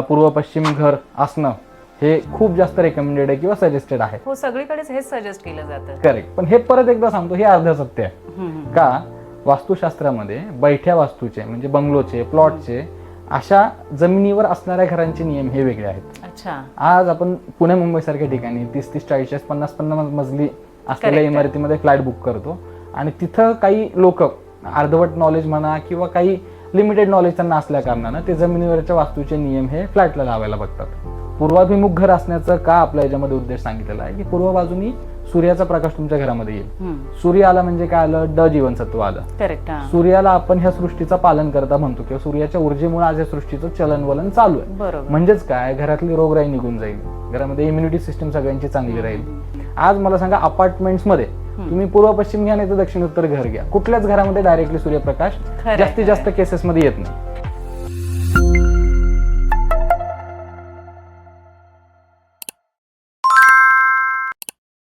पूर्व पश्चिम घर असणं हे खूप जास्त रेकमेंडेड आहे किंवा सजेस्टेड आहे. हो, सगळीकडेच हेच सजेस्ट केलं जातं. करेक्ट. पण हे परत एकदा सांगतो, हे अर्ध सत्य आहे. का वास्तुशास्त्रामध्ये बैठ्या वास्तूचे म्हणजे बंगलोचे, प्लॉटचे, अशा जमिनीवर असणाऱ्या घरांचे नियम हे वेगळे आहेत. अच्छा. आज आपण पुणे मुंबई सारख्या ठिकाणी 30-30, 40-40, 50-50 मजली असलेल्या इमारतीमध्ये फ्लॅट बुक करतो आणि तिथं काही लोक अर्धवट नॉलेज म्हणा किंवा काही लिमिटेड नॉलेज त्यांना असल्या कारणानं ते जमिनीवरच्या वास्तूचे नियम हे फ्लॅटला लावायला बघतात. पूर्वाभिमुख घर असण्याचं का आपल्या याच्यामध्ये उद्देश सांगितलेला आहे की पूर्व बाजूनी सूर्याचा प्रकाश तुमच्या घरामध्ये येईल. सूर्य आला म्हणजे काय आलं, ड जीवनसत्व आलं. करेक्ट. सूर्याला आपण ह्या सृष्टीचा पालन करता म्हणतो किंवा सूर्याच्या ऊर्जेमुळे आज या सृष्टीचं चलनवलन चालू आहे. बरोबर. म्हणजेच काय, घरातली रोगराई निघून जाईल, घरामध्ये इम्युनिटी सिस्टम सगळ्यांची चांगली राहील. आज मला सांगा, अपार्टमेंट्स मध्ये तुम्ही पूर्व पश्चिम घ्या नाही तर दक्षिण उत्तर घर घ्या, कुठल्याच घरामध्ये डायरेक्टली सूर्यप्रकाश जास्तीत जास्त केसेस मध्ये येत नाही.